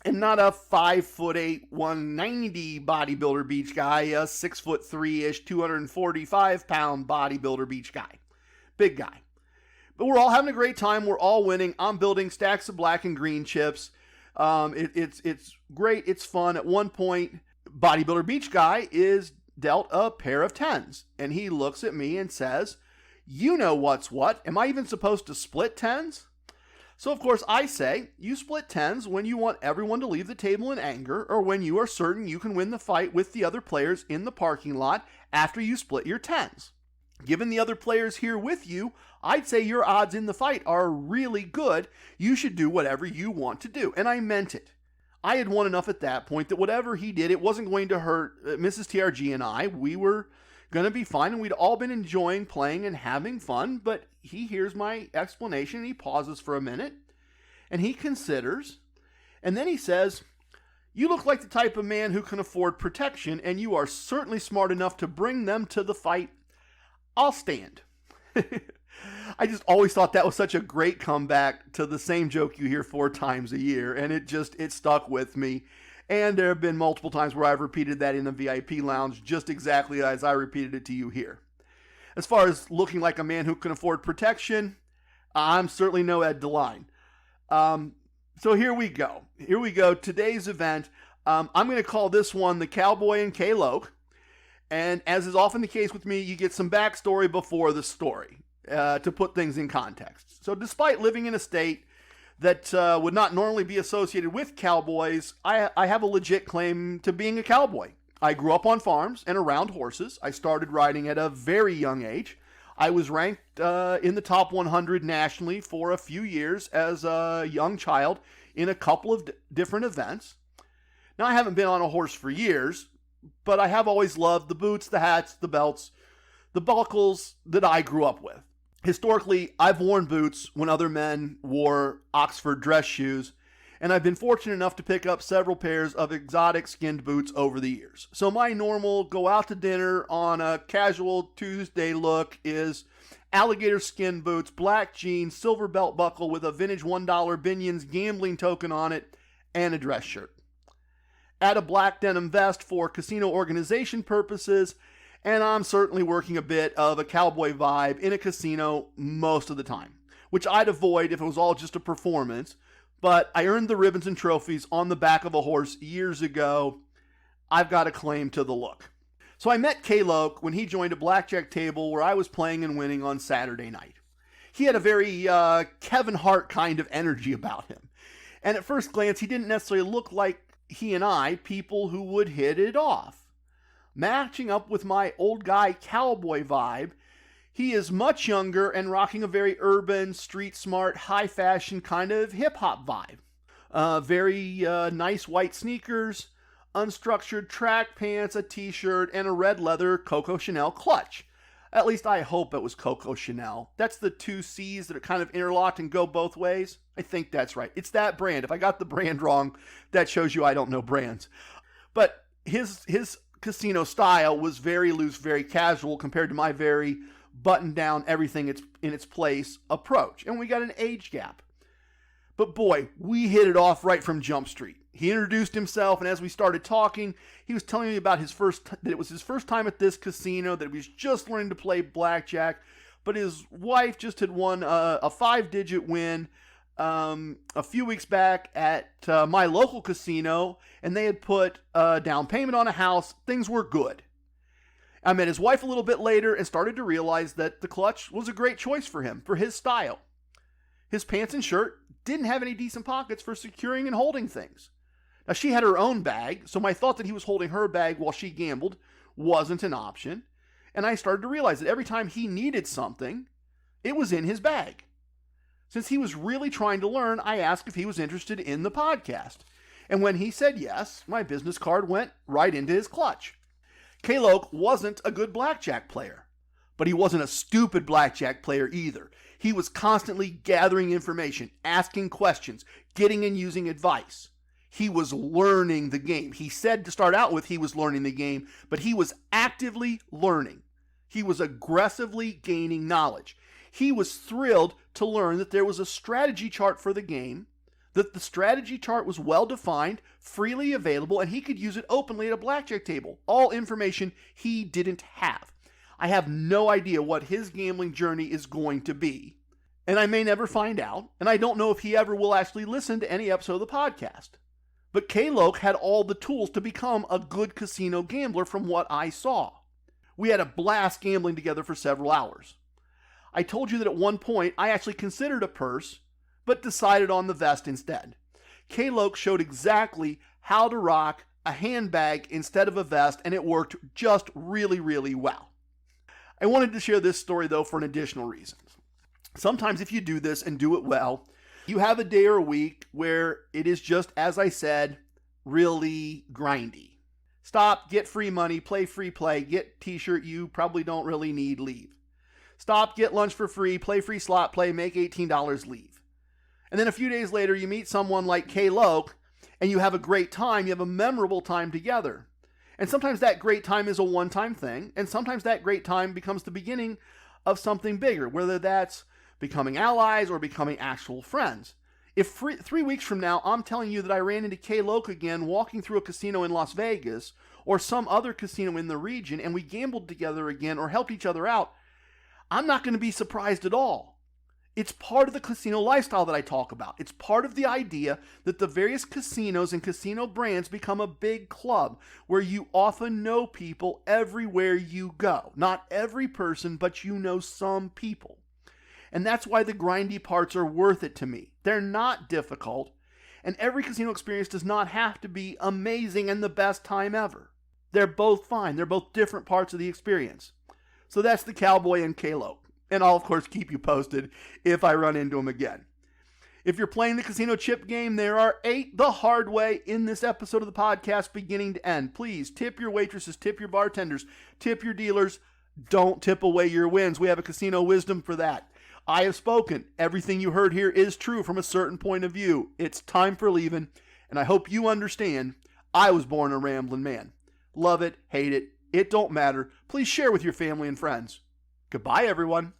And not a 5'8", 190 bodybuilder beach guy, a 6'3"-ish, 245-pound bodybuilder beach guy. Big guy. But we're all having a great time. We're all winning. I'm building stacks of black and green chips. It's great. It's fun. At one point, bodybuilder beach guy is dealt a pair of 10s, and he looks at me and says, "You know what's what. Am I even supposed to split 10s?" So of course I say, you split 10s when you want everyone to leave the table in anger, or when you are certain you can win the fight with the other players in the parking lot after you split your 10s. Given the other players here with you, I'd say your odds in the fight are really good. You should do whatever you want to do. And I meant it. I had won enough at that point that whatever he did, it wasn't going to hurt Mrs. TRG and I. We were going to be fine, and we'd all been enjoying playing and having fun, but he hears my explanation, and he pauses for a minute, and he considers, and then he says, "You look like the type of man who can afford protection, and you are certainly smart enough to bring them to the fight. I'll stand." I just always thought that was such a great comeback to the same joke you hear 4 times a year, and it stuck with me. And there have been multiple times where I've repeated that in the VIP lounge just exactly as I repeated it to you here. As far as looking like a man who can afford protection, I'm certainly no Ed DeLine. So here we go. Today's event, I'm going to call this one the Cowboy and K-Loc. And as is often the case with me, you get some backstory before the story to put things in context. So despite living in a state that would not normally be associated with cowboys, I have a legit claim to being a cowboy. I grew up on farms and around horses. I started riding at a very young age. I was ranked in the top 100 nationally for a few years as a young child in a couple of different events. Now, I haven't been on a horse for years, but I have always loved the boots, the hats, the belts, the buckles that I grew up with. Historically, I've worn boots when other men wore Oxford dress shoes, and I've been fortunate enough to pick up several pairs of exotic skinned boots over the years. So my normal go out to dinner on a casual Tuesday look is alligator skin boots, black jeans, silver belt buckle with a vintage $1 Binion's gambling token on it, and a dress shirt. Add a black denim vest for casino organization purposes, and I'm certainly working a bit of a cowboy vibe in a casino most of the time, which I'd avoid if it was all just a performance, but I earned the ribbons and trophies on the back of a horse years ago. I've got a claim to the look. So I met K-Loc when he joined a blackjack table where I was playing and winning on Saturday night. He had a very Kevin Hart kind of energy about him, and at first glance he didn't necessarily look like he and I, people who would hit it off. Matching up with my old guy cowboy vibe, he is much younger and rocking a very urban, street smart, high fashion kind of hip hop vibe. Very nice white sneakers, unstructured track pants, a t-shirt, and a red leather Coco Chanel clutch. At least I hope it was Coco Chanel. That's the 2 C's that are kind of interlocked and go both ways. I think that's right. It's that brand. If I got the brand wrong, that shows you I don't know brands. But his casino style was very loose, very casual compared to my very buttoned down, everything in its place approach. And we got an age gap. But boy, we hit it off right from Jump Street. He introduced himself, and as we started talking, he was telling me about that it was his first time at this casino, that he was just learning to play blackjack, but his wife just had won a 5-digit win a few weeks back at my local casino, and they had put a down payment on a house. Things were good. I met his wife a little bit later and started to realize that the clutch was a great choice for him, for his style. His pants and shirt didn't have any decent pockets for securing and holding things. Now, she had her own bag, so my thought that he was holding her bag while she gambled wasn't an option, and I started to realize that every time he needed something, it was in his bag. Since he was really trying to learn, I asked if he was interested in the podcast, and when he said yes, my business card went right into his clutch. K-Loc wasn't a good blackjack player, but he wasn't a stupid blackjack player either. He was constantly gathering information, asking questions, getting and using advice. He was learning the game. He said to start out with he was learning the game, but he was actively learning. He was aggressively gaining knowledge. He was thrilled to learn that there was a strategy chart for the game, that the strategy chart was well defined, freely available, and he could use it openly at a blackjack table. All information he didn't have. I have no idea what his gambling journey is going to be, and I may never find out, and I don't know if he ever will actually listen to any episode of the podcast. But K-Loc had all the tools to become a good casino gambler from what I saw. We had a blast gambling together for several hours. I told you that at one point I actually considered a purse, but decided on the vest instead. K-Loc showed exactly how to rock a handbag instead of a vest, and it worked just really, really well. I wanted to share this story though for an additional reason. Sometimes if you do this and do it well, you have a day or a week where it is just, as I said, really grindy. Stop, get free money, play free play, get t-shirt you probably don't really need, leave. Stop, get lunch for free, play free slot play, make $18, leave. And then a few days later you meet someone like K-Loc and you have a great time, you have a memorable time together. And sometimes that great time is a one-time thing, and sometimes that great time becomes the beginning of something bigger, whether that's becoming allies or becoming actual friends. If 3 weeks from now I'm telling you that I ran into K-Loc again walking through a casino in Las Vegas or some other casino in the region and we gambled together again or helped each other out, I'm not going to be surprised at all. It's part of the casino lifestyle that I talk about. It's part of the idea that the various casinos and casino brands become a big club where you often know people everywhere you go. Not every person, but you know some people. And that's why the grindy parts are worth it to me. They're not difficult, and every casino experience does not have to be amazing and the best time ever. They're both fine. They're both different parts of the experience. So that's the Cowboy and K-Loc. And I'll, of course, keep you posted if I run into them again. If you're playing the casino chip game, there are 8 the hard way in this episode of the podcast beginning to end. Please tip your waitresses, tip your bartenders, tip your dealers. Don't tip away your wins. We have a casino wisdom for that. I have spoken. Everything you heard here is true from a certain point of view. It's time for leaving, and I hope you understand I was born a rambling man. Love it, hate it, it don't matter. Please share with your family and friends. Goodbye, everyone.